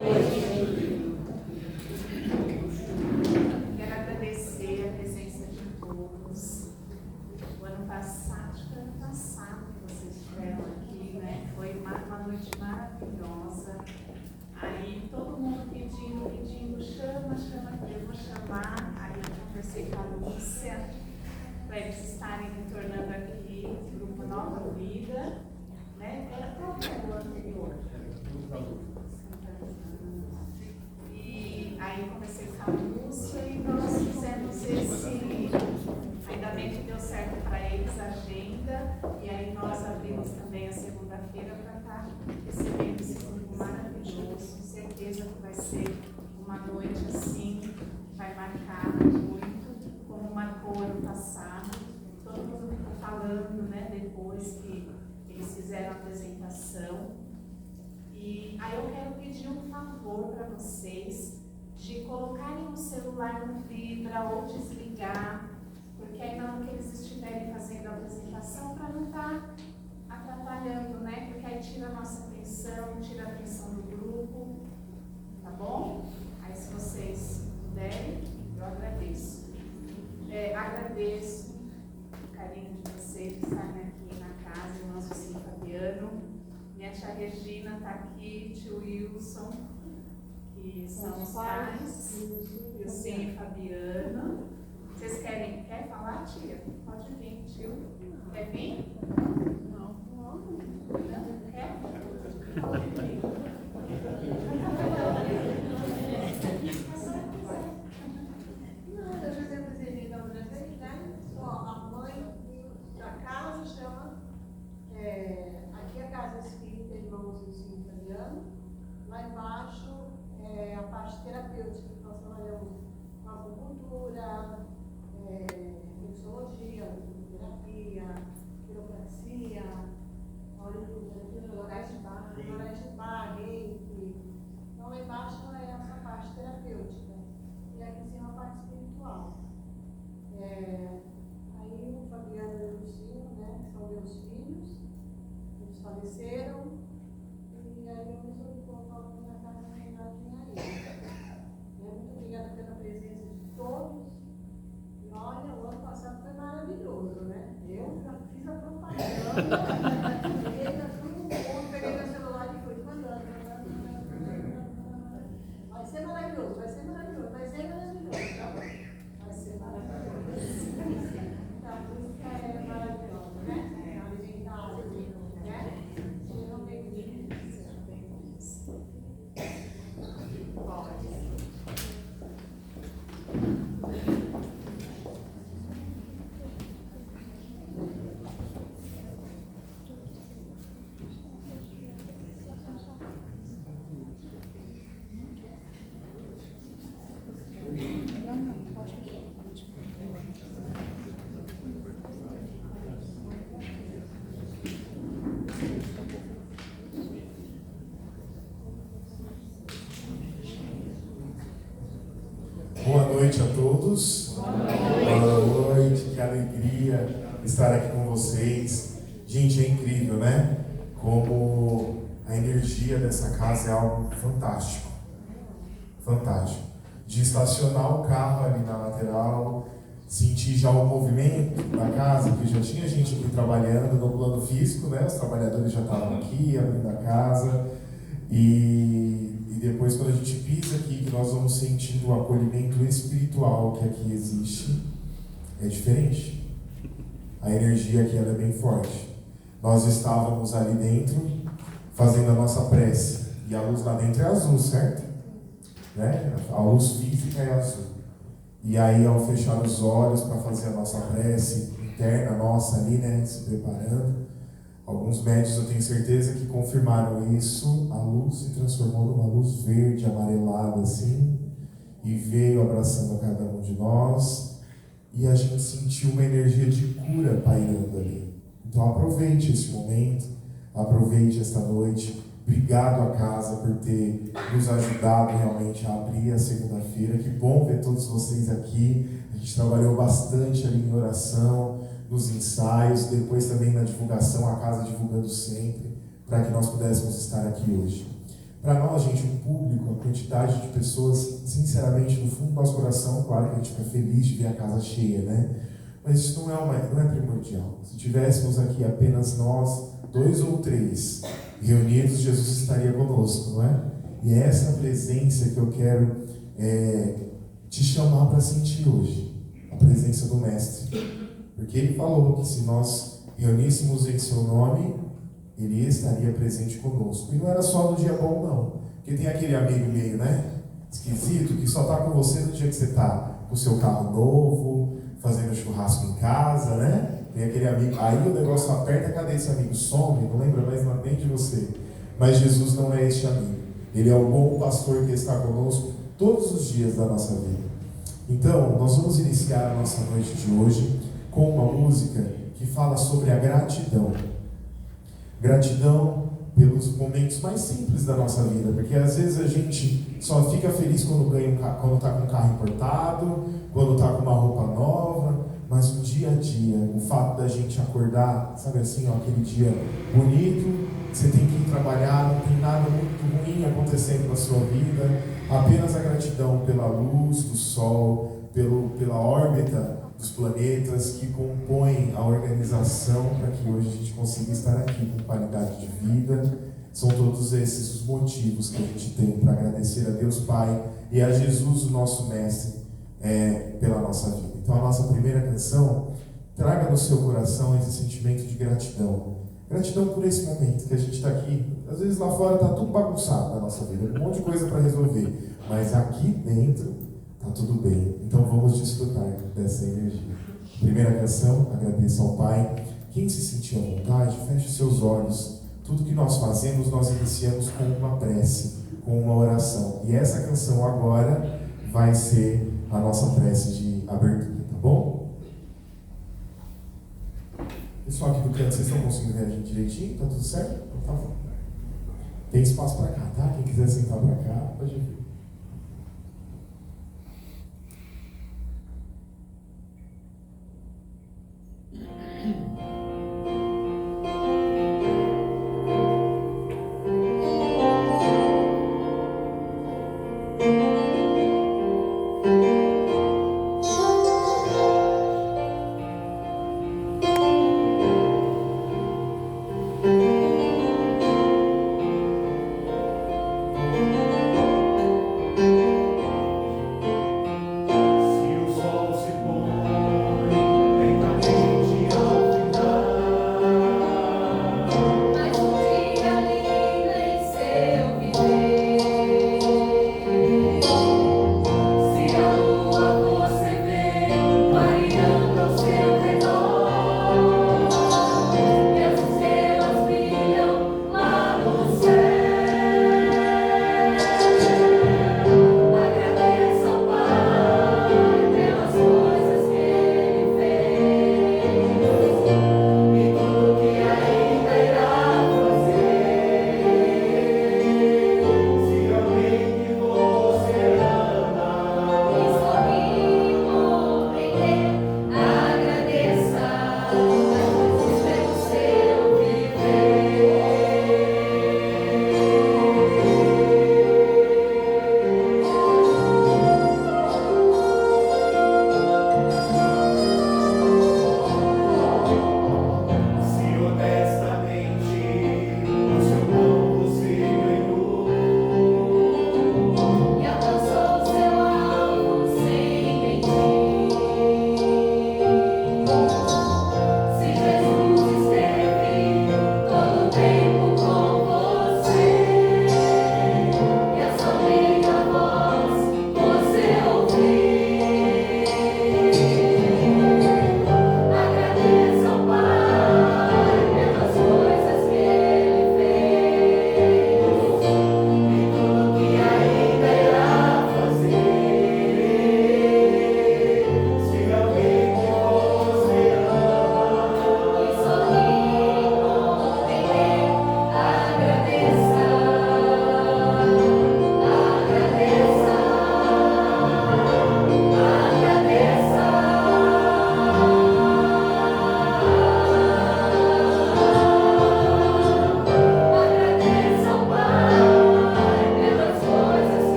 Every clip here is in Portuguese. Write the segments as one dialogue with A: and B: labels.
A: Quero agradecer a presença de todos. O ano passado, acho que foi ano passado que vocês estiveram aqui, né? Foi uma noite maravilhosa. Aí todo mundo pedindo, chama, eu vou chamar. Aí eu conversei com a Lúcia, para eles estarem retornando aqui, esse grupo Nova Vida, né? Era qual o ano anterior? E aí eu conversei com a Lúcia e nós fizemos esse. Ainda bem que deu certo para eles a agenda, e aí nós abrimos também a segunda-feira para estar recebendo esse grupo maravilhoso. Certeza que vai ser uma noite assim, vai marcar muito, como marcou ano passado. Todo mundo ficou falando, né, depois que eles fizeram a apresentação. E aí eu quero pedir um favor para vocês de colocarem o celular no vibra ou desligar, porque aí na hora que eles estiverem fazendo a apresentação, para não estar atrapalhando, né? Porque aí tira a nossa atenção, tira a atenção do grupo, tá bom? Aí se vocês puderem, eu agradeço. Agradeço o carinho de vocês de estarem aqui na casa, o nosso Cine Fabiano. Minha tia Regina está aqui, tio Wilson, que são os pais, e o Cine Fabiano. Vocês querem falar, tia? Pode vir, tio. Quer vir? Não. Não quer? Pode vir.
B: Eu já tenho apresentado para vocês, né? Só a mãe da casa chama. Aqui é a Casa Espírita Irmãos do Cine Fabiano. Lá embaixo é a parte terapêutica, que nós trabalhamos com acupuntura, mixologia, terapia, quiropraxia, Loraes-Bar, reiki. Então lá embaixo é essa parte terapêutica. E aqui em cima a parte espiritual. Aí o Fabiano e o Lucinho, né, que são meus filhos, eles faleceram, e aí eu resolvi colocar o na casa em homenagem a eles. Muito obrigada pela presença de todos. E olha, o ano passado foi maravilhoso, né? Eu já fiz a propaganda, peguei meu celular e fui mandando. Vai ser maravilhoso, vai ser maravilhoso, vai ser maravilhoso, tá? Vai ser maravilhoso. A música é maravilhosa, né? Alimentar, né? Eu não tenho
C: Boa noite a todos. Boa noite, que alegria estar aqui com vocês. Gente, é incrível, né? Como a energia dessa casa é algo fantástico. Fantástico. De estacionar o carro ali na lateral, sentir já o movimento da casa, que já tinha gente aqui trabalhando no plano físico, né? Os trabalhadores já estavam aqui, abrindo a casa. E depois, quando a gente pisa aqui, que nós vamos sentindo o acolhimento espiritual que aqui existe, é diferente. A energia aqui ela é bem forte. Nós estávamos ali dentro, fazendo a nossa prece. E a luz lá dentro é azul, certo? Né? A luz física é azul. E aí, ao fechar os olhos para fazer a nossa prece interna nossa ali, né? Se preparando, alguns médios eu tenho certeza que confirmaram isso. A luz se transformou numa luz verde, amarelada assim, e veio abraçando a cada um de nós, e a gente sentiu uma energia de cura pairando ali. Então aproveite esse momento, aproveite esta noite. Obrigado à casa por ter nos ajudado realmente a abrir a segunda-feira. Que bom ver todos vocês aqui. A gente trabalhou bastante ali em oração, nos ensaios, depois também na divulgação, a casa divulgando sempre, para que nós pudéssemos estar aqui hoje. Para nós, gente, o público quantidade de pessoas, sinceramente, no fundo do nosso coração, claro que a gente fica feliz de ver a casa cheia, né? Mas isso não é primordial. Se tivéssemos aqui apenas nós, 2 ou 3, reunidos, Jesus estaria conosco, não é? E é essa presença que eu quero te chamar para sentir hoje, a presença do Mestre. Porque Ele falou que se nós reuníssemos em seu nome, Ele estaria presente conosco. E não era só no dia bom, não. Porque tem aquele amigo meio, né, esquisito, que só está com você no dia que você está com o seu carro novo, fazendo churrasco em casa, né? Tem aquele amigo, aí o negócio aperta, cadê esse amigo? Some, não lembra mais nem de você. Mas Jesus não é este amigo. Ele é o bom pastor que está conosco todos os dias da nossa vida. Então, nós vamos iniciar a nossa noite de hoje com uma música que fala sobre a gratidão. Gratidão pelos momentos mais simples da nossa vida, porque às vezes a gente só fica feliz quando está com um carro importado, quando está com uma roupa nova, mas o dia a dia, o fato da gente acordar, sabe assim, ó, aquele dia bonito, você tem que ir trabalhar, não tem nada muito ruim acontecendo na sua vida, apenas a gratidão pela luz do sol, pela órbita dos planetas que compõem a organização para que hoje a gente consiga estar aqui com qualidade de vida. São todos esses os motivos que a gente tem para agradecer a Deus Pai e a Jesus, o nosso Mestre, pela nossa vida. Então a nossa primeira canção traga no seu coração esse sentimento de gratidão. Gratidão por esse momento que a gente está aqui. Às vezes lá fora está tudo bagunçado na nossa vida, um monte de coisa para resolver, mas aqui dentro está tudo bem. Então vamos desfrutar dessa energia. Primeira canção, agradeço ao Pai. Quem se sentir à vontade, feche seus olhos. Tudo que nós fazemos, nós iniciamos com uma prece, com uma oração. E essa canção agora vai ser a nossa prece de abertura, tá bom? Pessoal aqui do canto, vocês estão conseguindo ver a gente direitinho? Tá tudo certo? Então tá bom. Tem espaço para cá, tá? Quem quiser sentar para cá, pode vir.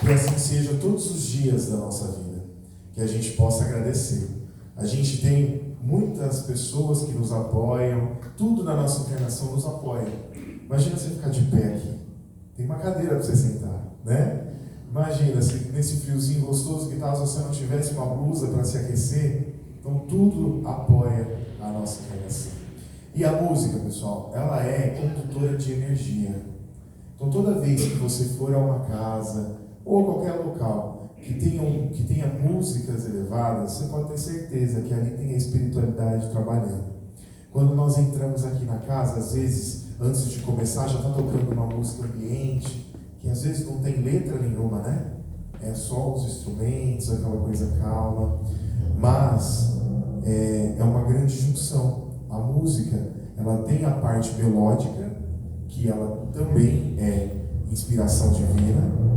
C: que assim seja todos os dias da nossa vida, que a gente possa agradecer. A gente tem muitas pessoas que nos apoiam, tudo na nossa encarnação nos apoia. Imagina você ficar de pé aqui, tem uma cadeira para você sentar, né? Imagina se nesse friozinho gostoso que tal, se você não tivesse uma blusa para se aquecer. Então tudo apoia a nossa encarnação. E a música, pessoal, ela é condutora de energia. Então toda vez que você for a uma casa ou qualquer local que tenha músicas elevadas, você pode ter certeza que ali tem a espiritualidade trabalhando. Quando nós entramos aqui na casa, às vezes, antes de começar, já está tocando uma música ambiente, que às vezes não tem letra nenhuma, né? É só os instrumentos, aquela coisa calma. Mas é uma grande junção. A música, ela tem a parte melódica, que ela também é inspiração divina.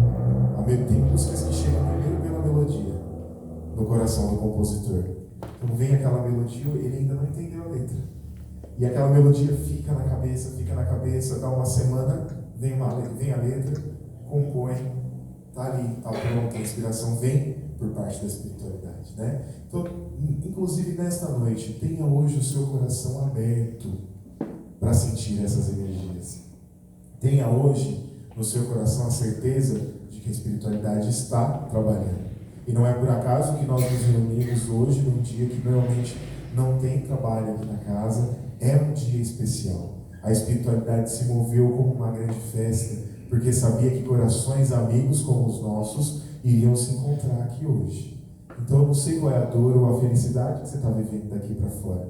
C: Tem músicas que chegam primeiro pela melodia, no coração do compositor. Então vem aquela melodia, ele ainda não entendeu a letra. E aquela melodia fica na cabeça, dá uma semana, vem a letra, compõe, está ali, está pronto, a inspiração vem por parte da espiritualidade, né? Então, inclusive nesta noite, tenha hoje o seu coração aberto para sentir essas energias. Tenha hoje no seu coração a certeza de que a espiritualidade está trabalhando. E não é por acaso que nós nos reunimos hoje, num dia que normalmente não tem trabalho aqui na casa, é um dia especial. A espiritualidade se moveu como uma grande festa, porque sabia que corações amigos como os nossos iriam se encontrar aqui hoje. Então eu não sei qual é a dor ou a felicidade que você está vivendo daqui para fora,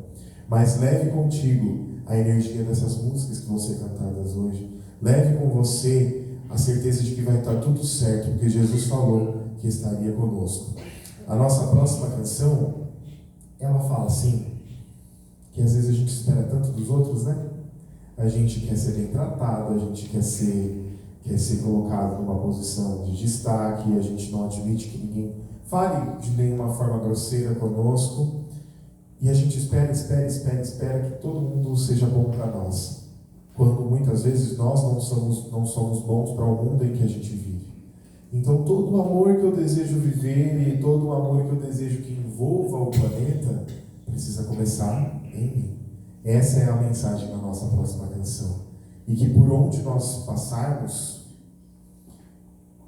C: mas leve contigo a energia dessas músicas que vão ser cantadas hoje. Leve com você a certeza de que vai estar tudo certo, porque Jesus falou que estaria conosco. A nossa próxima canção, ela fala assim, que às vezes a gente espera tanto dos outros, né? A gente quer ser bem tratado, a gente quer ser colocado numa posição de destaque, a gente não admite que ninguém fale de nenhuma forma grosseira conosco, e a gente espera que todo mundo seja bom para nós, quando muitas vezes nós não somos bons para o mundo em que a gente vive. Então todo o amor que eu desejo viver e todo o amor que eu desejo que envolva o planeta precisa começar em mim. Essa é a mensagem da nossa próxima canção. E que por onde nós passarmos,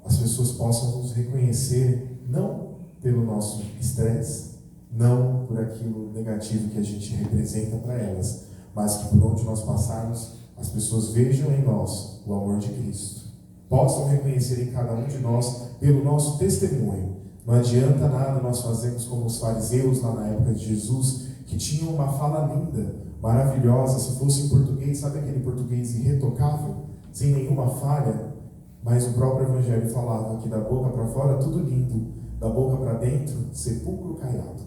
C: as pessoas possam nos reconhecer, não pelo nosso estresse, não por aquilo negativo que a gente representa para elas, mas que por onde nós passarmos, as pessoas vejam em nós o amor de Cristo. Possam reconhecer em cada um de nós pelo nosso testemunho. Não adianta nada nós fazermos como os fariseus lá na época de Jesus, que tinham uma fala linda, maravilhosa, se fosse em português, sabe aquele português irretocável, sem nenhuma falha? Mas o próprio Evangelho falava que da boca para fora tudo lindo, da boca para dentro, sepulcro caiado.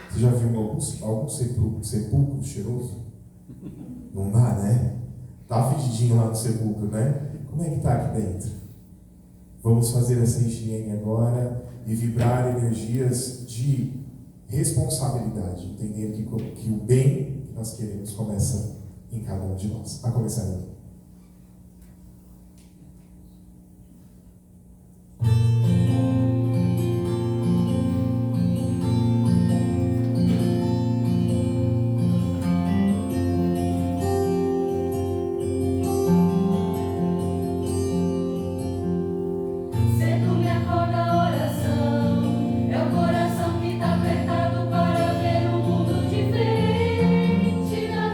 C: Você já viu algum sepulcro cheiroso? Não dá, né? Tá fedidinho lá no sepulcro, né? Como é que tá aqui dentro? Vamos fazer essa higiene agora e vibrar energias de responsabilidade, entendendo que o bem que nós queremos começa em cada um de nós. A começar em mim.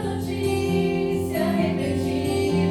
D: Notícia repetida.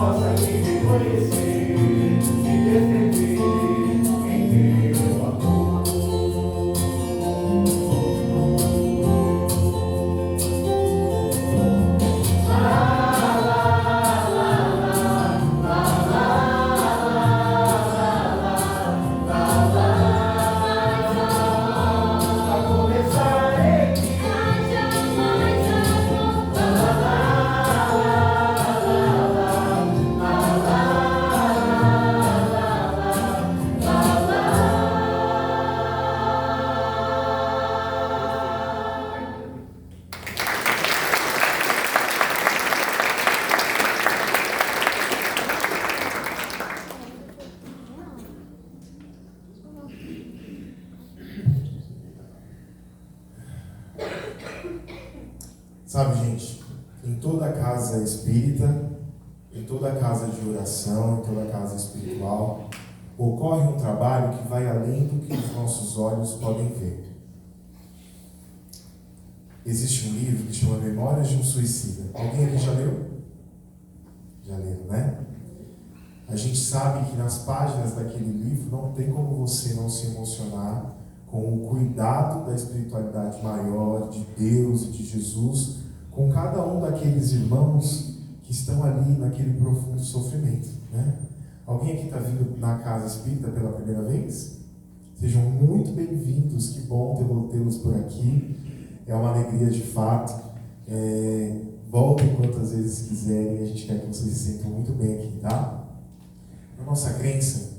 C: possa te reconhecer e defender em teu amor. Sabe, gente, em toda casa espírita, em toda casa de oração, em toda casa espiritual, ocorre um trabalho que vai além do que os nossos olhos podem ver. Existe um livro que chama Memórias de um Suicida. Alguém aqui já leu? Já leram, né? A gente sabe que nas páginas daquele livro não tem como você não se emocionar com o cuidado da espiritualidade maior, de Deus e de Jesus, com cada um daqueles irmãos que estão ali naquele profundo sofrimento, né? Alguém aqui está vindo na casa espírita pela primeira vez? Sejam muito bem-vindos, que bom tê-los por aqui, é uma alegria de fato. Voltem quantas vezes quiserem, a gente quer que vocês se sintam muito bem aqui, tá? Na nossa crença,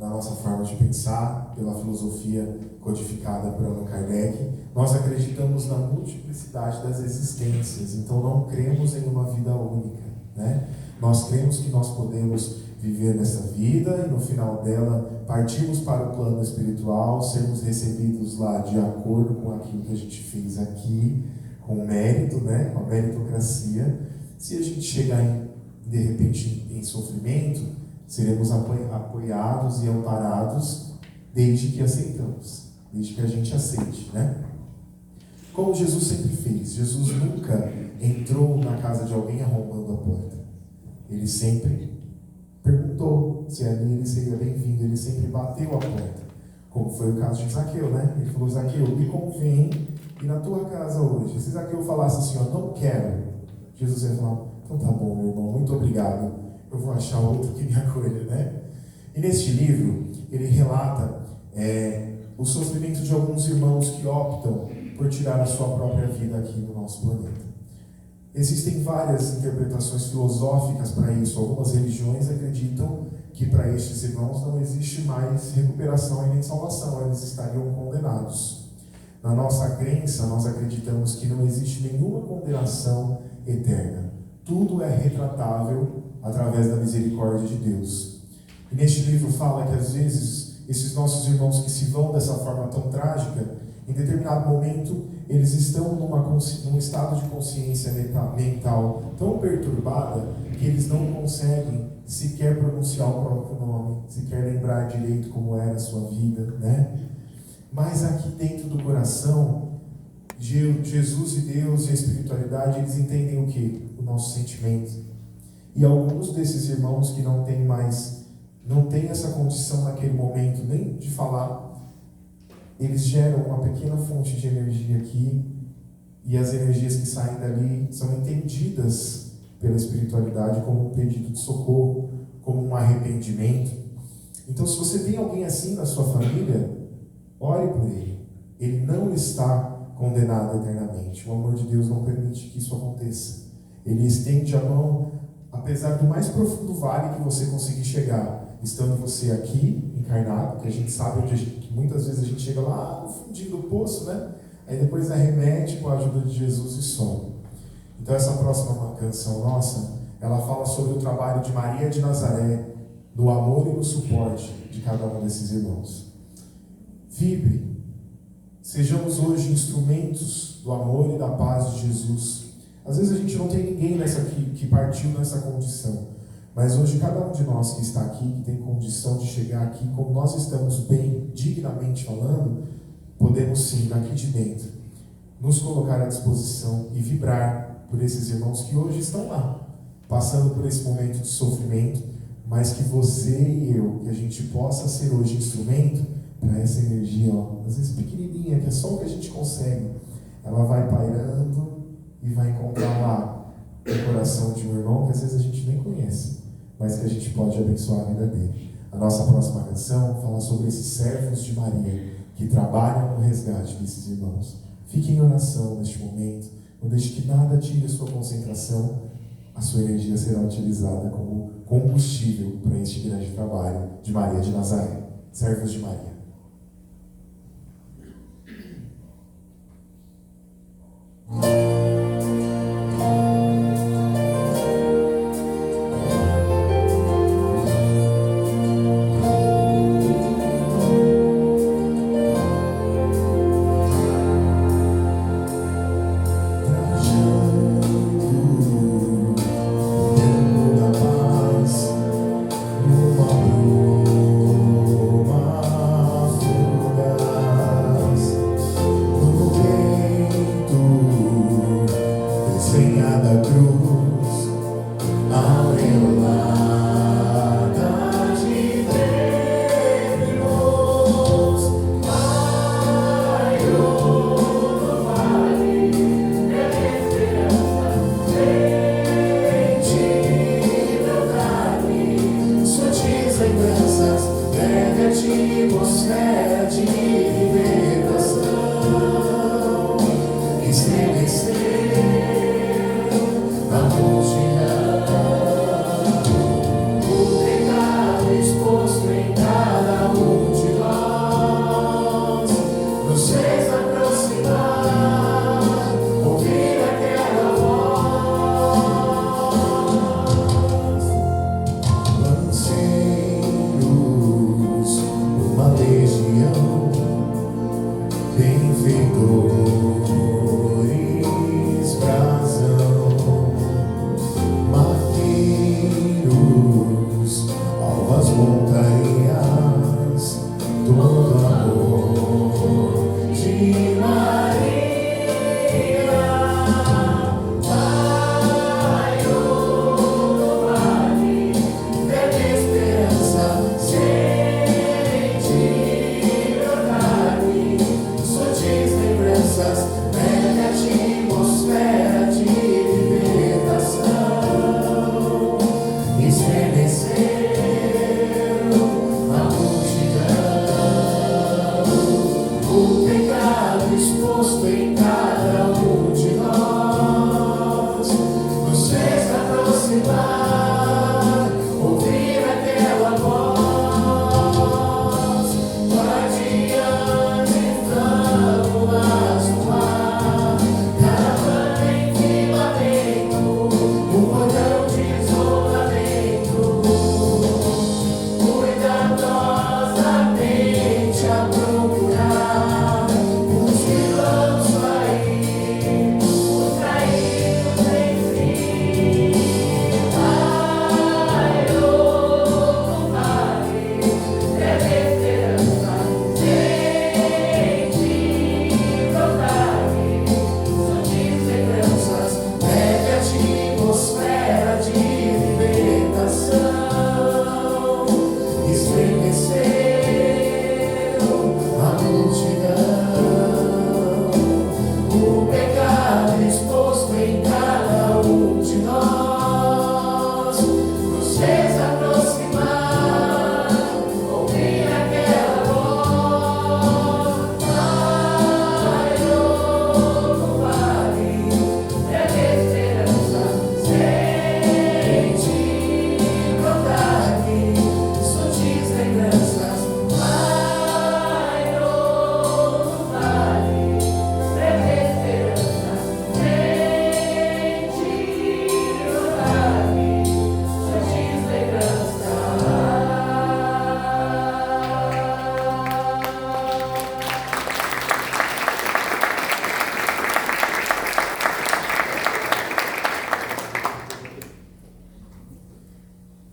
C: na nossa forma de pensar, pela filosofia codificada por Allan Kardec, nós acreditamos na multiplicidade das existências, então não cremos em uma vida única, né? Nós cremos que nós podemos viver nessa vida e no final dela partirmos para o plano espiritual, sermos recebidos lá de acordo com aquilo que a gente fez aqui, com mérito, né? Com a meritocracia. Se a gente chegar de repente em sofrimento, seremos apoiados e amparados desde que aceitamos, desde que a gente aceite, né? Como Jesus sempre fez, Jesus nunca entrou na casa de alguém arrombando a porta. Ele sempre perguntou se ali ele seria bem-vindo, ele sempre bateu a porta, como foi o caso de Zaqueu, né? Ele falou: Zaqueu, me convém ir na tua casa hoje. Se Zaqueu falasse assim, ó, não quero, Jesus ia falar: então tá bom, meu irmão, muito obrigado, eu vou achar outro que me acolha, né? E neste livro, ele relata o sofrimento de alguns irmãos que optam por tirar a sua própria vida aqui no nosso planeta. Existem várias interpretações filosóficas para isso. Algumas religiões acreditam que para estes irmãos não existe mais recuperação e nem salvação, eles estariam condenados. Na nossa crença, nós acreditamos que não existe nenhuma condenação eterna. Tudo é retratável através da misericórdia de Deus. E neste livro fala que às vezes esses nossos irmãos que se vão dessa forma tão trágica, em determinado momento eles estão num estado de consciência mental tão perturbada que eles não conseguem sequer pronunciar o próprio nome, sequer lembrar direito como era a sua vida, né? Mas aqui dentro do coração, Jesus e Deus e a espiritualidade, eles entendem o quê? O nosso sentimento. E alguns desses irmãos que não têm essa condição naquele momento nem de falar, eles geram uma pequena fonte de energia aqui, e as energias que saem dali são entendidas pela espiritualidade como um pedido de socorro, como um arrependimento. Então, se você tem alguém assim na sua família, ore por ele. Ele não está condenado eternamente. O amor de Deus não permite que isso aconteça. Ele estende a mão, apesar do mais profundo vale que você conseguir chegar, estando você aqui, encarnado, que a gente sabe que muitas vezes a gente chega lá no fundinho do poço, né? Aí depois arremete com a ajuda de Jesus e some. Então essa próxima canção nossa, ela fala sobre o trabalho de Maria de Nazaré, no amor e no suporte de cada um desses irmãos. Vibre, sejamos hoje instrumentos do amor e da paz de Jesus. Às vezes a gente não tem ninguém que partiu nessa condição, mas hoje cada um de nós que está aqui, que tem condição de chegar aqui, como nós estamos bem, dignamente falando, podemos sim, daqui de dentro, nos colocar à disposição e vibrar por esses irmãos que hoje estão lá, passando por esse momento de sofrimento, mas que você e eu, que a gente possa ser hoje instrumento para essa energia, ó, às vezes pequenininha, que é só o que a gente consegue, ela vai pairando e vai encontrar lá no coração de um irmão que às vezes a gente nem conhece, mas que a gente pode abençoar a vida dele. A nossa próxima canção fala sobre esses servos de Maria que trabalham no resgate desses irmãos. Fique em oração neste momento, não deixe que nada tire a sua concentração. A sua energia será utilizada como combustível para este grande trabalho de Maria de Nazaré. Servos de Maria.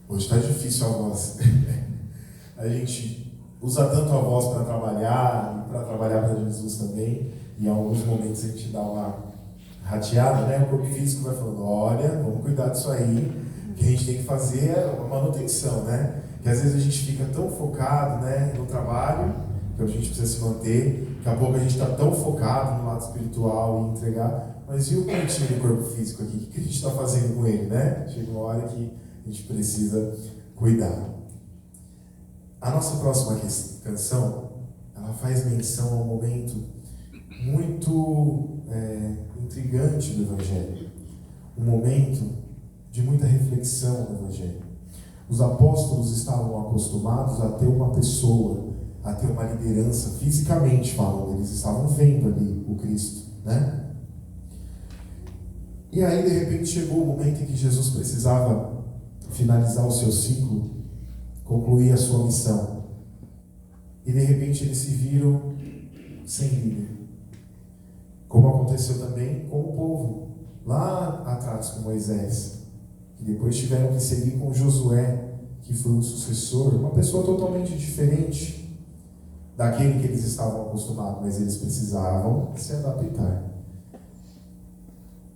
C: Hoje está difícil a voz. A gente usa tanto a voz para trabalhar, e para trabalhar para Jesus também, e em alguns momentos a gente dá uma rateada, né? O corpo físico vai falando, olha, vamos cuidar disso aí, que a gente tem que fazer é uma manutenção, né? Que às vezes a gente fica tão focado, né, no trabalho, que a gente precisa se manter, daqui a pouco a gente está tão focado no lado espiritual e entregar, mas e o cantinho do corpo físico aqui? O que a gente está fazendo com ele, né? Chega uma hora que a gente precisa cuidar. A nossa próxima canção, ela faz menção a um momento muito intrigante do Evangelho, um momento de muita reflexão no Evangelho. Os apóstolos estavam acostumados a ter uma pessoa, a ter uma liderança, fisicamente falando, eles estavam vendo ali o Cristo, né? E aí, de repente, chegou o momento em que Jesus precisava finalizar o seu ciclo, concluir a sua missão. E, de repente, eles se viram sem líder. Como aconteceu também com o povo, lá atrás com Moisés, que depois tiveram que seguir com Josué, que foi o sucessor, uma pessoa totalmente diferente daquele que eles estavam acostumados, mas eles precisavam se adaptar.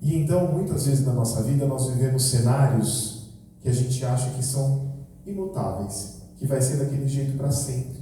C: E então, muitas vezes na nossa vida, nós vivemos cenários que a gente acha que são imutáveis, que vai ser daquele jeito para sempre.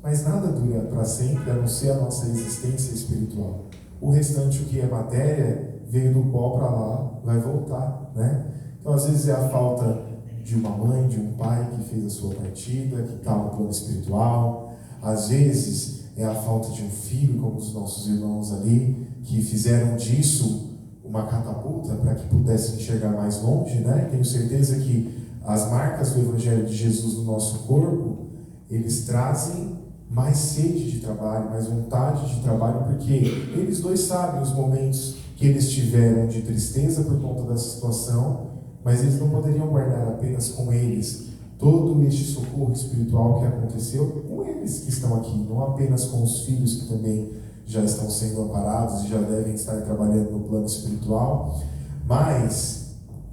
C: Mas nada dura para sempre, a não ser a nossa existência espiritual. O restante, o que é matéria, veio do pó para lá, vai voltar, né? Então, às vezes é a falta de uma mãe, de um pai que fez a sua partida, que está no plano espiritual. Às vezes é a falta de um filho, como os nossos irmãos ali, que fizeram disso uma catapulta para que pudesse enxergar mais longe, né? Tenho certeza que as marcas do Evangelho de Jesus no nosso corpo, eles trazem mais sede de trabalho, mais vontade de trabalho, porque eles dois sabem os momentos que eles tiveram de tristeza por conta dessa situação, mas eles não poderiam guardar apenas com eles todo este socorro espiritual que aconteceu com eles que estão aqui, não apenas com os filhos que também já estão sendo amparados e já devem estar trabalhando no plano espiritual, mas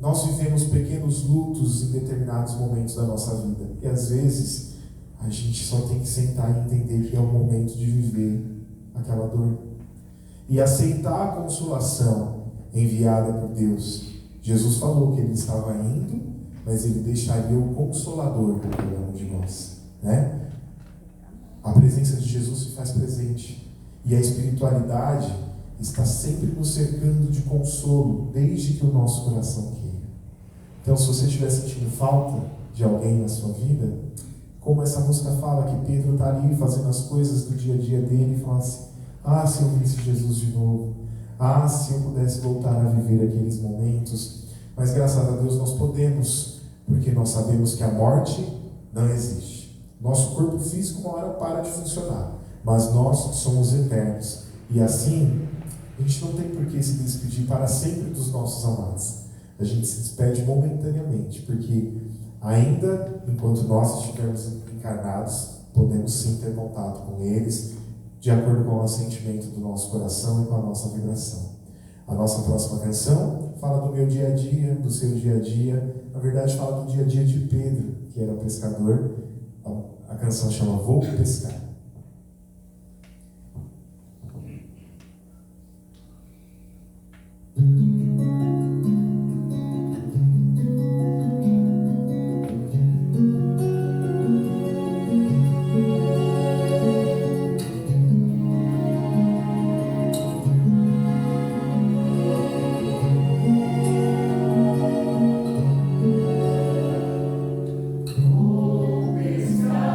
C: nós vivemos pequenos lutos em determinados momentos da nossa vida, e às vezes a gente só tem que sentar e entender que é o momento de viver aquela dor e aceitar a consolação enviada por Deus. Jesus falou que ele estava indo, mas ele deixaria o Consolador por cada um de nós, né? A presença de Jesus se faz presente. E a espiritualidade está sempre nos cercando de consolo, desde que o nosso coração queira. Então, se você estiver sentindo falta de alguém na sua vida, como essa música fala, que Pedro está ali fazendo as coisas do dia a dia dele e fala assim: ah, se eu visse Jesus de novo, ah, se eu pudesse voltar a viver aqueles momentos. Mas graças a Deus nós podemos, porque nós sabemos que a morte não existe. Nosso corpo físico uma hora para de funcionar, mas nós somos eternos. E assim, a gente não tem por que se despedir para sempre dos nossos amados. A gente se despede momentaneamente, porque ainda enquanto nós estivermos encarnados, podemos sim ter contato com eles, de acordo com o sentimento do nosso coração e com a nossa vibração. A nossa próxima canção fala do meu dia a dia, do seu dia a dia. Na verdade, fala do dia a dia de Pedro, que era pescador. A canção chama Vou Pescar.
D: Vou pescar.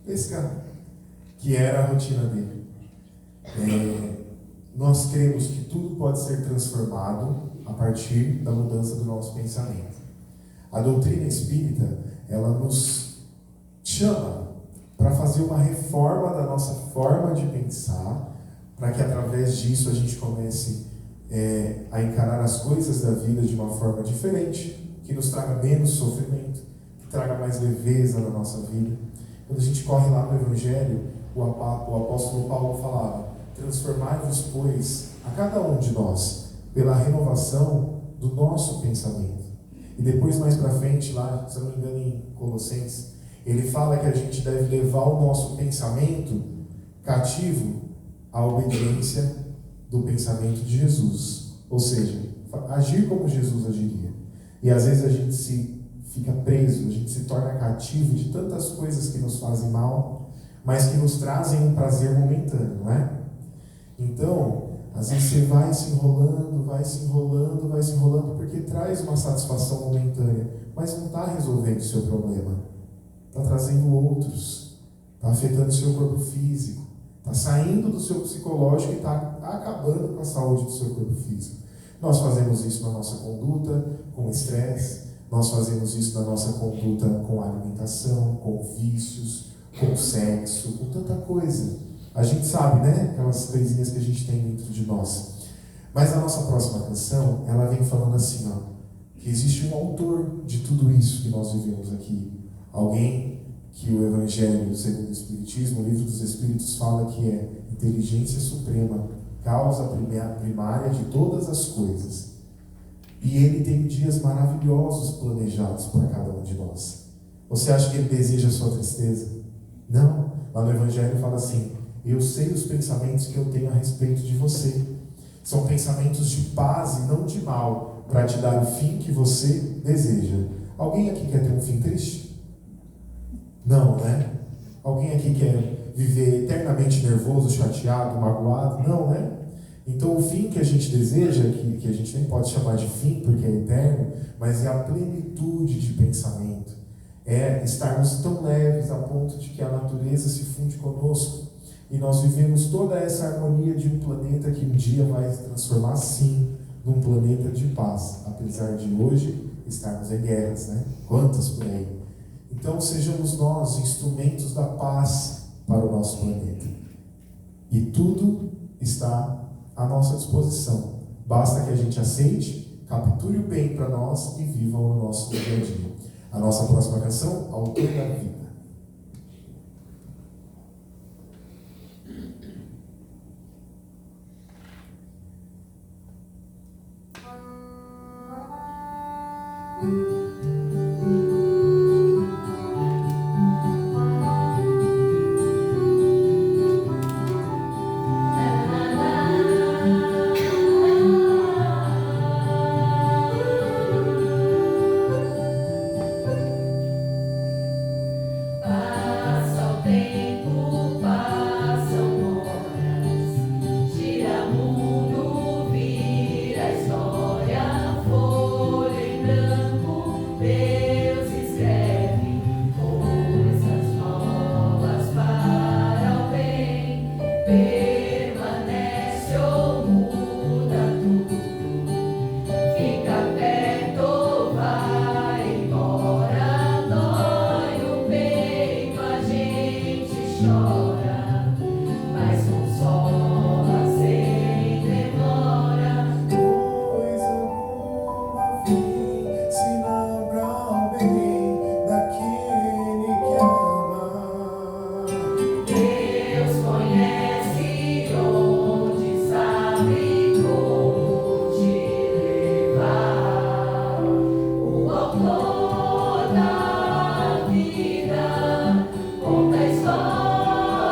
C: pescar, que era a rotina dele. Nós cremos que tudo pode ser transformado a partir da mudança do nosso pensamento. A doutrina espírita, ela nos chama para fazer uma reforma da nossa forma de pensar, para que através disso a gente comece a encarar as coisas da vida de uma forma diferente, que nos traga menos sofrimento, que traga mais leveza na nossa vida. Quando a gente corre lá no Evangelho, o apóstolo Paulo falava: transformai-vos, pois, a cada um de nós, pela renovação do nosso pensamento. E depois, mais para frente, lá, se eu não me engano, em Colossenses, ele fala que a gente deve levar o nosso pensamento cativo à obediência do pensamento de Jesus. Ou seja, agir como Jesus agiria. E às vezes a gente fica preso, a gente se torna cativo de tantas coisas que nos fazem mal, mas que nos trazem um prazer momentâneo, não é? Então, às vezes você vai se enrolando, porque traz uma satisfação momentânea, mas não está resolvendo o seu problema. Está trazendo outros, está afetando o seu corpo físico, está saindo do seu psicológico e está acabando com a saúde do seu corpo físico. Nós fazemos isso na nossa conduta com estresse, nós fazemos isso na nossa conduta com alimentação, com vícios, com sexo, com tanta coisa. A gente sabe, né? Aquelas coisinhas que a gente tem dentro de nós. Mas a nossa próxima canção, ela vem falando assim, que existe um autor de tudo isso que nós vivemos aqui. Alguém que o Evangelho, segundo o Espiritismo, o Livro dos Espíritos, fala que é inteligência suprema, causa primária de todas as coisas. E ele tem dias maravilhosos planejados para cada um de nós. Você acha que ele deseja a sua tristeza? Não. Lá no Evangelho fala assim: eu sei os pensamentos que eu tenho a respeito de você. São pensamentos de paz e não de mal, para te dar o fim que você deseja. Alguém aqui quer ter um fim triste? Não, né? Alguém aqui quer viver eternamente nervoso, chateado, magoado? Não, né? Então o fim que a gente deseja, que a gente nem pode chamar de fim porque é eterno, mas é a plenitude de pensamento. É estarmos tão leves a ponto de que a natureza se funde conosco. E nós vivemos toda essa harmonia de um planeta que um dia vai se transformar, sim, num planeta de paz. Apesar de hoje estarmos em guerras, né? Quantas por aí? Então sejamos nós instrumentos da paz para o nosso planeta. E tudo está à nossa disposição. Basta que a gente aceite, capture o bem para nós e viva o nosso dia a dia. A nossa próxima canção, Autor da Vida.
D: Conta a história.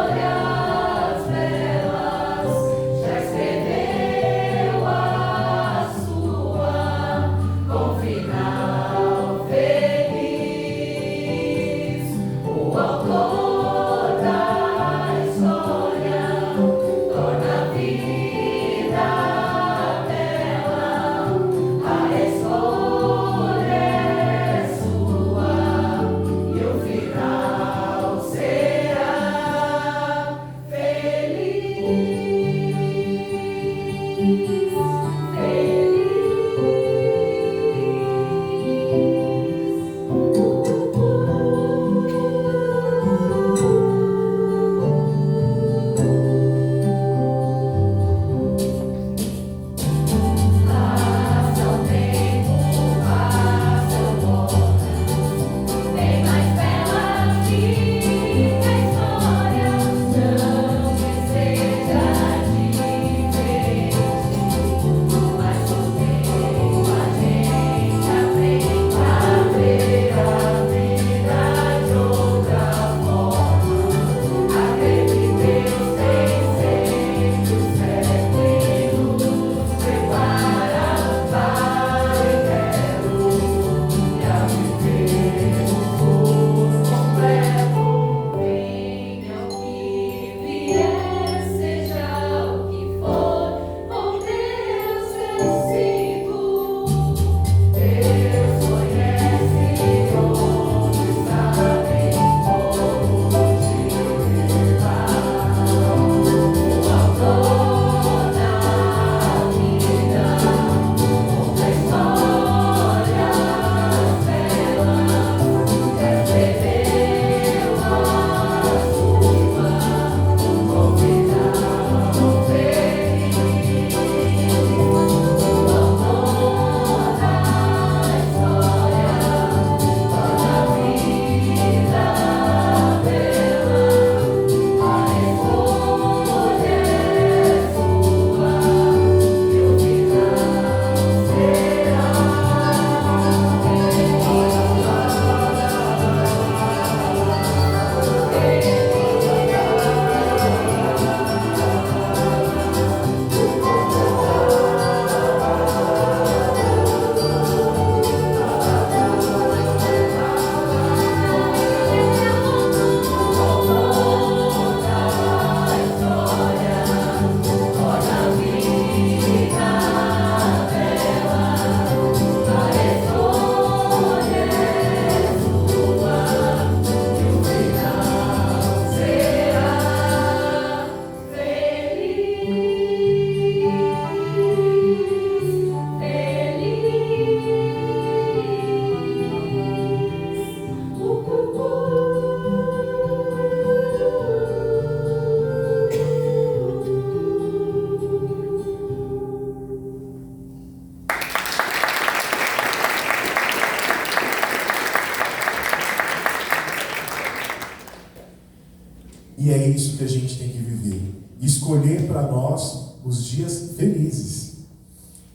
C: E é isso que a gente tem que viver. Escolher para nós os dias felizes.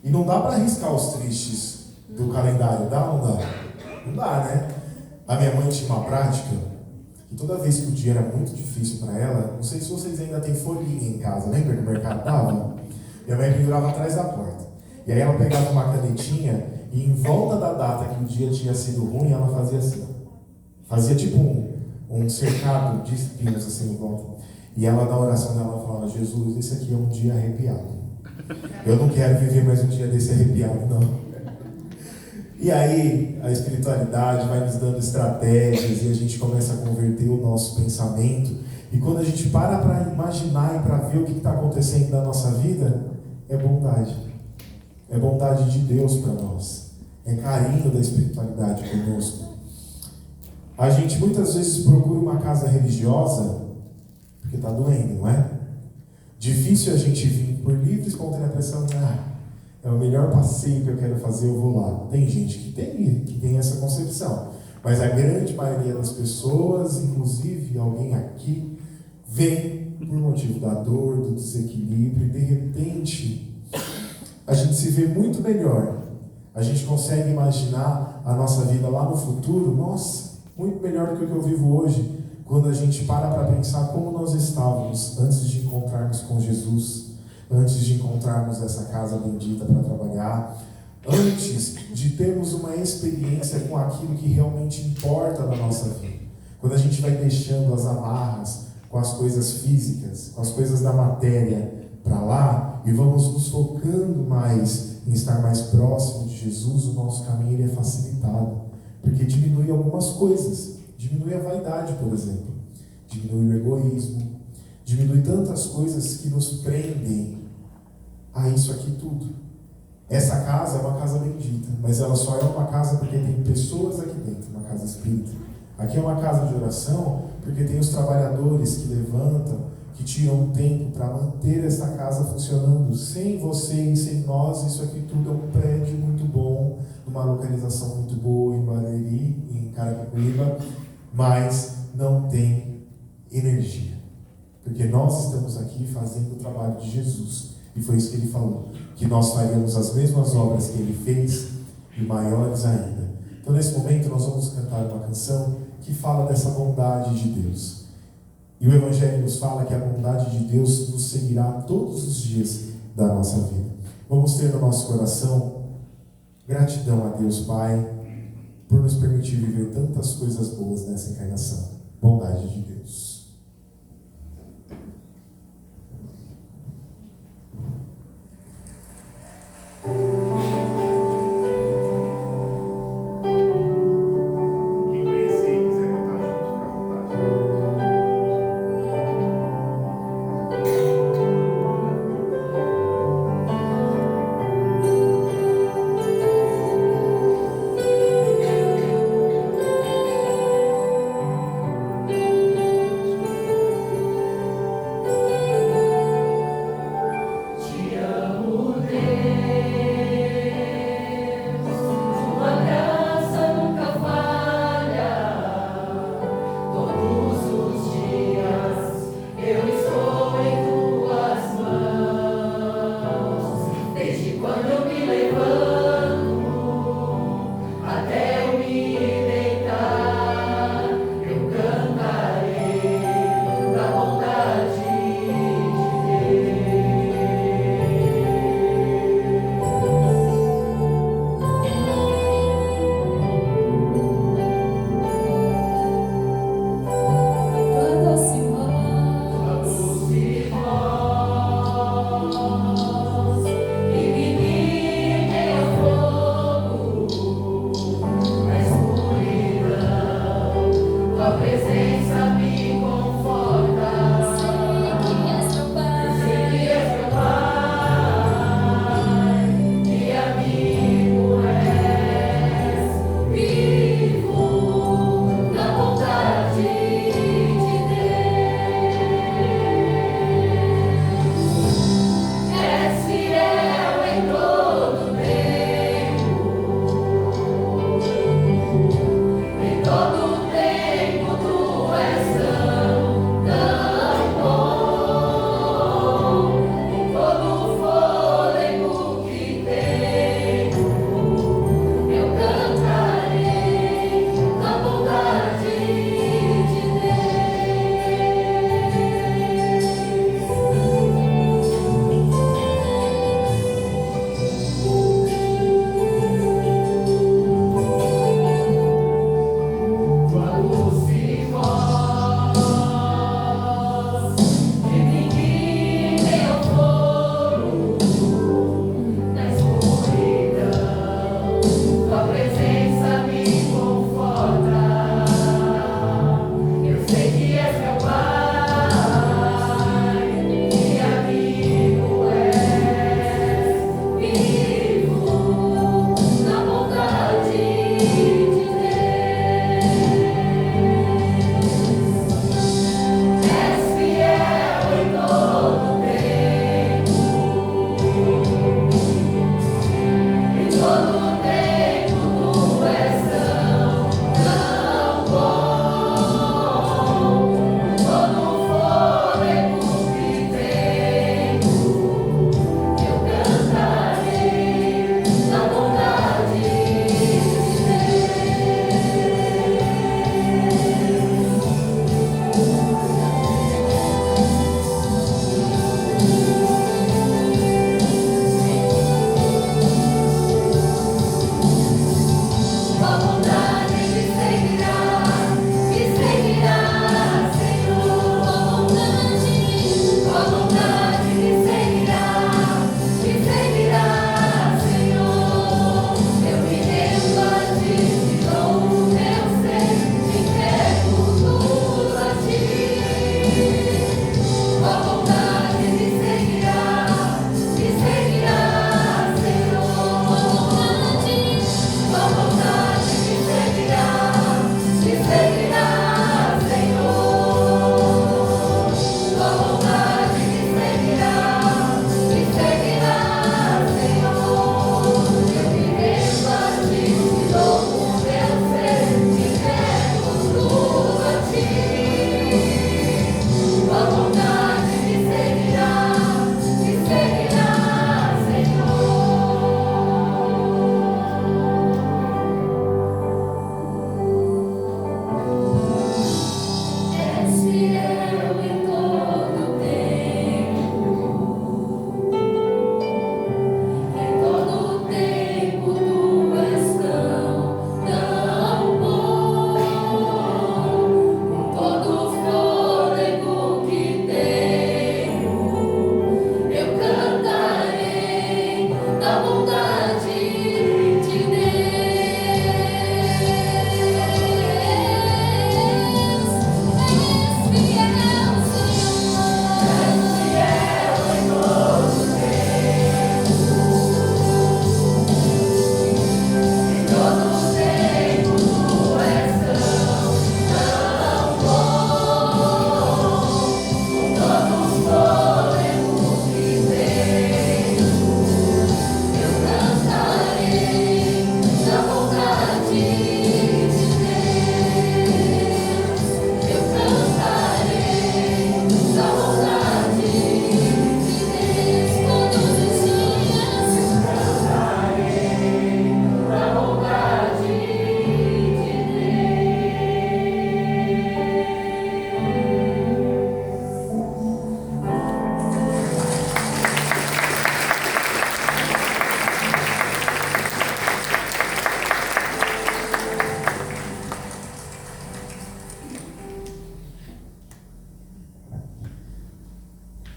C: E não dá para arriscar os tristes do calendário, dá ou não dá? Não dá, né? A minha mãe tinha uma prática, que toda vez que o dia era muito difícil para ela, não sei se vocês ainda têm folhinha em casa, lembra que o mercado dava? Minha mãe pendurava atrás da porta. E aí ela pegava uma canetinha e em volta da data que o dia tinha sido ruim, ela fazia assim. Fazia tipo um cercado de espinhos assim em volta. E ela, na oração dela, falava: Jesus, esse aqui é um dia arrepiado. Eu não quero viver mais um dia desse arrepiado, não. E aí, a espiritualidade vai nos dando estratégias e a gente começa a converter o nosso pensamento. E quando a gente para imaginar e para ver o que está acontecendo na nossa vida, é bondade. É bondade de Deus para nós. É carinho da espiritualidade conosco. A gente muitas vezes procura uma casa religiosa porque está doendo, não é? Difícil a gente vir por livre e espontânea pressão. É o melhor passeio que eu quero fazer, eu vou lá. Tem gente que tem essa concepção. Mas a grande maioria das pessoas, inclusive alguém aqui, vem por motivo da dor, do desequilíbrio, e de repente a gente se vê muito melhor. A gente consegue imaginar a nossa vida lá no futuro, nossa, muito melhor do que o que eu vivo hoje, quando a gente para pensar como nós estávamos antes de encontrarmos com Jesus, antes de encontrarmos essa casa bendita para trabalhar, antes de termos uma experiência com aquilo que realmente importa na nossa vida. Quando a gente vai deixando as amarras com as coisas físicas, com as coisas da matéria para lá, e vamos nos focando mais em estar mais próximo de Jesus, o nosso caminho ele é facilitado, porque diminui algumas coisas, diminui a vaidade, por exemplo, diminui o egoísmo, diminui tantas coisas que nos prendem a isso aqui tudo. Essa casa é uma casa bendita, mas ela só é uma casa porque tem pessoas aqui dentro, uma casa espírita. Aqui é uma casa de oração porque tem os trabalhadores que levantam, que tiram tempo para manter essa casa funcionando. Sem vocês, sem nós, isso aqui tudo é um prédio muito bom, numa localização muito boa em Barueri, em Carapicuíba, mas não tem energia. Porque nós estamos aqui fazendo o trabalho de Jesus. E foi isso que ele falou, que nós faríamos as mesmas obras que ele fez e maiores ainda. Então nesse momento nós vamos cantar uma canção que fala dessa bondade de Deus. E o Evangelho nos fala que a bondade de Deus nos seguirá todos os dias da nossa vida. Vamos ter no nosso coração gratidão a Deus Pai por nos permitir viver tantas coisas boas nessa encarnação. Bondade de Deus.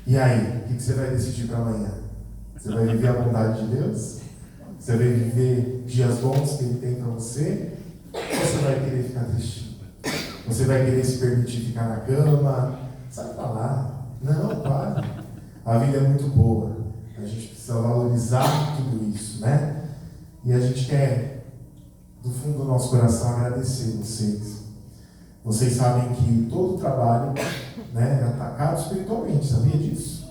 C: E aí, o que você vai decidir para amanhã? Você vai viver a bondade de Deus? Você vai viver dias bons que Ele tem para você? Ou você vai querer ficar triste? Você vai querer se permitir ficar na cama? Sai pra lá. Não, para. A vida é muito boa. A gente precisa valorizar tudo isso, né? E a gente quer, do fundo do nosso coração, agradecer vocês. Vocês sabem que todo trabalho, né, é atacado espiritualmente, sabia disso?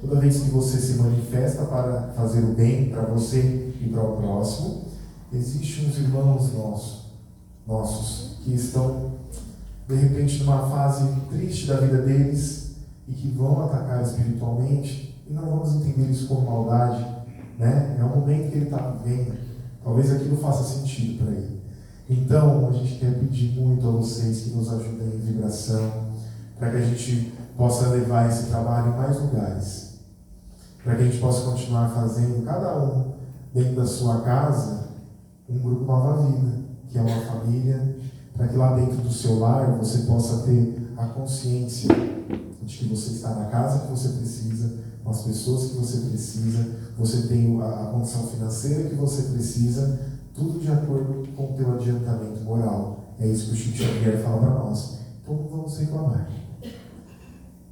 C: Toda vez que você se manifesta para fazer o bem para você e para o próximo, existem uns irmãos nossos que estão, de repente, numa fase triste da vida deles e que vão atacar espiritualmente, e não vamos entender isso como maldade, né? É o momento que ele está vivendo. Talvez aquilo faça sentido para ele. Então, a gente quer pedir muito a vocês que nos ajudem em vibração, para que a gente possa levar esse trabalho em mais lugares, para que a gente possa continuar fazendo, cada um dentro da sua casa, um grupo Nova Vida, que é uma família, para que lá dentro do seu lar você possa ter a consciência de que você está na casa que você precisa, com as pessoas que você precisa, você tem a condição financeira que você precisa, tudo de acordo com o teu adiantamento moral. É isso que o Chico Xavier fala para nós. Então não vamos reclamar.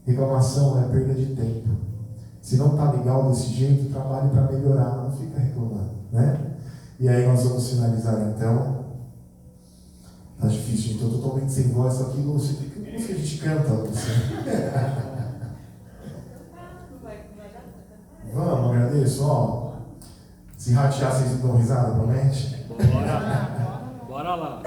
C: Reclamação é perda de tempo. Se não está legal desse jeito, trabalhe para melhorar, não fica reclamando, né? E aí nós vamos finalizar então. Tá difícil, então eu estou totalmente sem voz, só que Lúcia, que música a gente canta, Lúcia? Vamos, agradeço, ó. Se ratear, vocês não dão risada, promete?
D: Bora lá.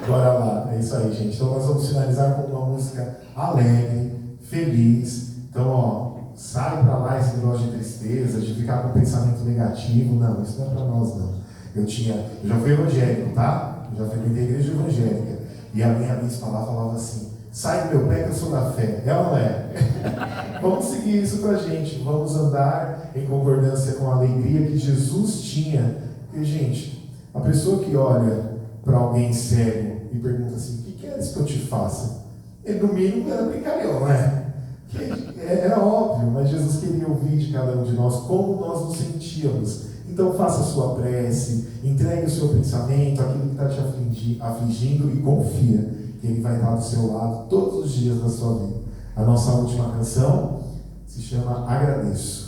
C: Bora lá, é isso aí, gente. Então nós vamos finalizar com uma música alegre, feliz. Então, ó, sai pra lá esse negócio de tristeza, de ficar com pensamento negativo. Não, isso não é pra nós, não. Eu já fui evangélico, tá? Eu já frequentei a igreja evangélica. E a minha bispa lá falava assim: sai do meu pé que eu sou da fé. É ou não é? Vamos seguir isso pra gente. Vamos andar em concordância com a alegria que Jesus tinha. Porque, gente, a pessoa que olha para alguém cego e pergunta assim: o que queres que eu te faça? Ele, no mínimo, era brincalhão, não é? Era óbvio, mas Jesus queria ouvir de cada um de nós como nós nos sentíamos. Então faça a sua prece, entregue o seu pensamento, aquilo que está te afligindo, e confia que Ele vai estar do seu lado todos os dias da sua vida. A nossa última canção se chama Agradeço.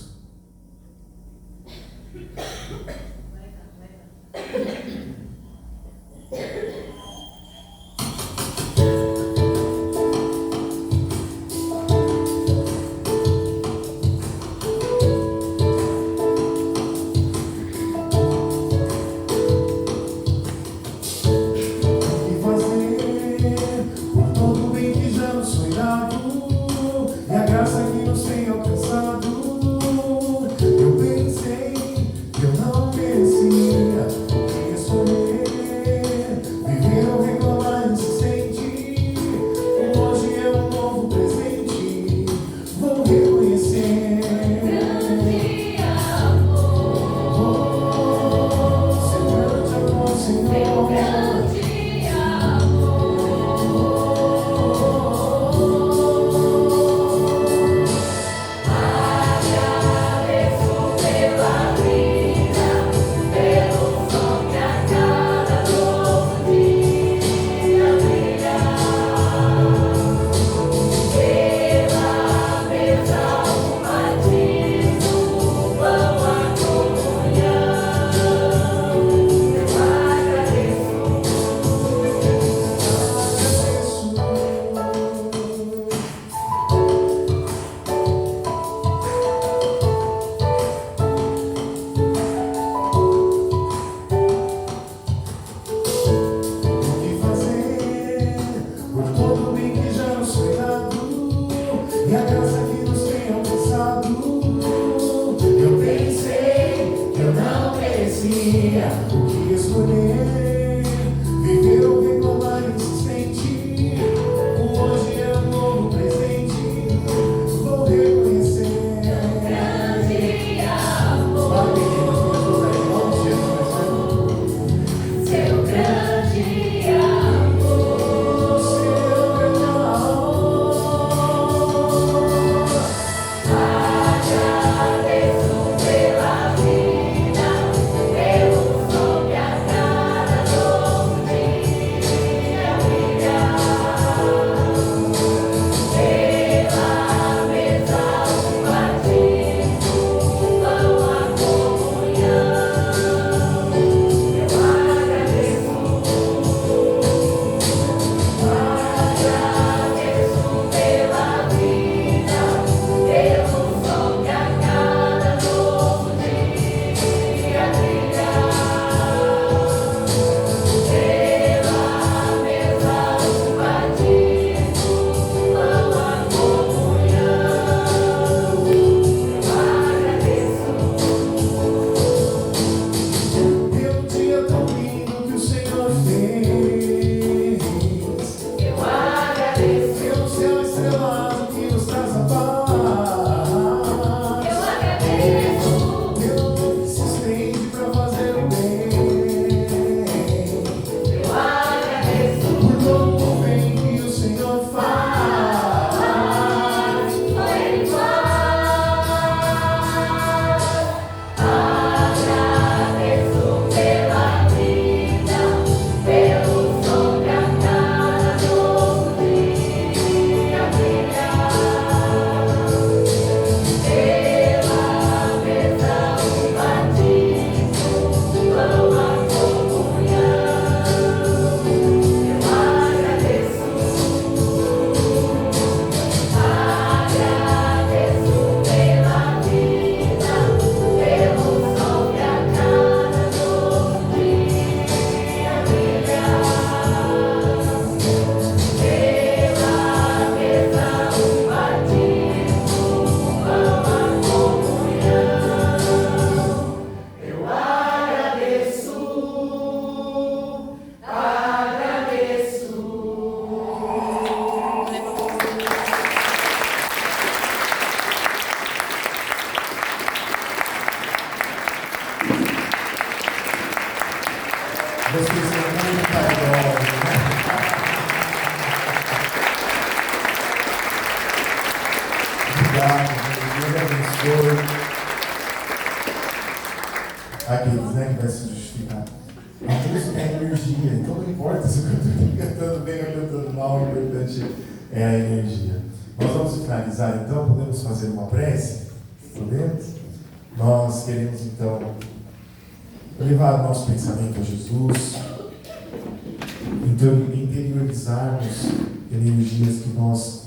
C: obrigado. Deus abençoe. Aqueles, né, que vai se justificar. A música é energia, então não importa se eu estou cantando bem ou cantando mal, o importante é a energia. Nós vamos finalizar então, podemos fazer uma prece? Podemos? Nós queremos então levar o nosso pensamento a Jesus, então interiorizarmos energias que nós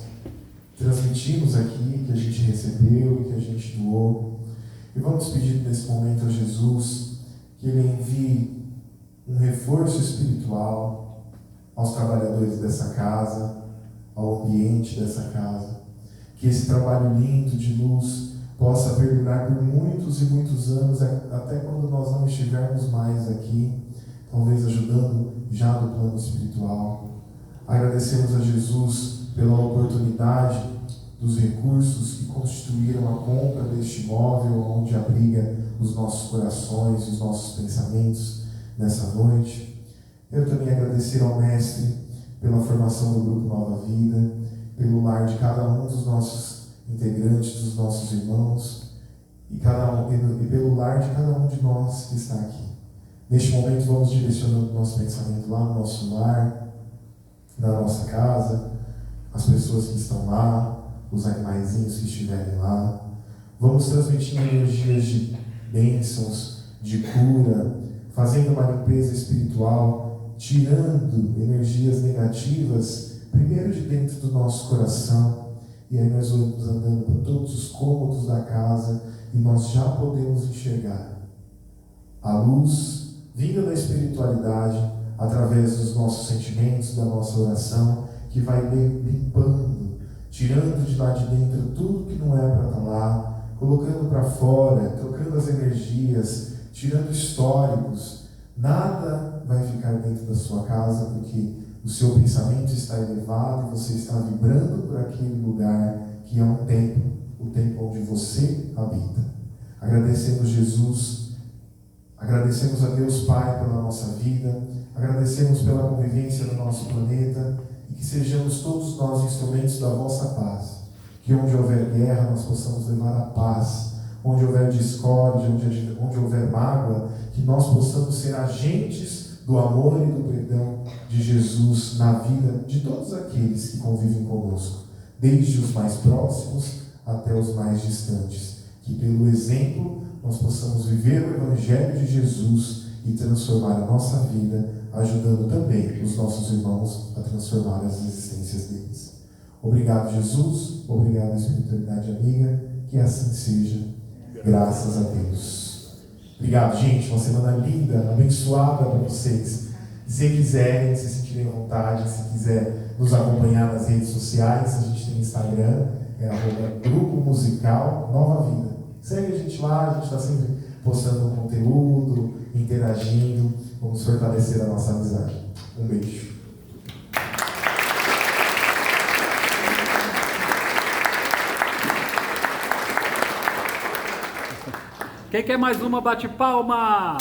C: transmitimos aqui, que a gente recebeu e que a gente doou. E vamos pedir nesse momento a Jesus que Ele envie um reforço espiritual aos trabalhadores dessa casa, ao ambiente dessa casa. Que esse trabalho lindo de luz possa perdurar por muitos e muitos anos, até quando nós não estivermos mais aqui, talvez ajudando já no plano espiritual. Agradecemos a Jesus pela oportunidade dos recursos que constituíram a compra deste imóvel onde abriga os nossos corações e os nossos pensamentos nessa noite. Eu também agradecer ao Mestre pela formação do Grupo Nova Vida, pelo lar de cada um dos nossos integrantes, dos nossos irmãos, e pelo lar de cada um de nós que está aqui. Neste momento vamos direcionando o nosso pensamento lá no nosso lar, na nossa casa, as pessoas que estão lá, os animaizinhos que estiverem lá. Vamos transmitindo energias de bênçãos, de cura, fazendo uma limpeza espiritual, tirando energias negativas, primeiro de dentro do nosso coração, e aí nós vamos andando por todos os cômodos da casa e nós já podemos enxergar a luz vinda da espiritualidade através dos nossos sentimentos, da nossa oração, que vai limpando, tirando de lá de dentro tudo que não é para estar lá, colocando para fora, trocando as energias, tirando históricos. Nada vai ficar dentro da sua casa, porque o seu pensamento está elevado e você está vibrando por aquele lugar que é um templo, o templo onde você habita. Agradecemos Jesus, agradecemos a Deus Pai pela nossa vida, agradecemos pela convivência no nosso planeta, e que sejamos todos nós instrumentos da vossa paz. Que onde houver guerra nós possamos levar a paz, onde houver discórdia, onde houver mágoa, que nós possamos ser agentes do amor e do perdão de Jesus na vida de todos aqueles que convivem conosco, desde os mais próximos até os mais distantes. Que pelo exemplo nós possamos viver o Evangelho de Jesus e transformar a nossa vida, ajudando também os nossos irmãos a transformar as existências deles. Obrigado, Jesus. Obrigado, espiritualidade amiga. Que assim seja. Graças a Deus. Obrigado, gente. Uma semana linda, abençoada para vocês. Se quiserem, se sentirem à vontade, se quiser nos acompanhar nas redes sociais, a gente tem Instagram, Grupo Musical Nova Vida. Segue a gente lá, a gente está sempre postando conteúdo, interagindo. Vamos fortalecer a nossa amizade. Um beijo.
D: Quem quer mais uma, bate palma!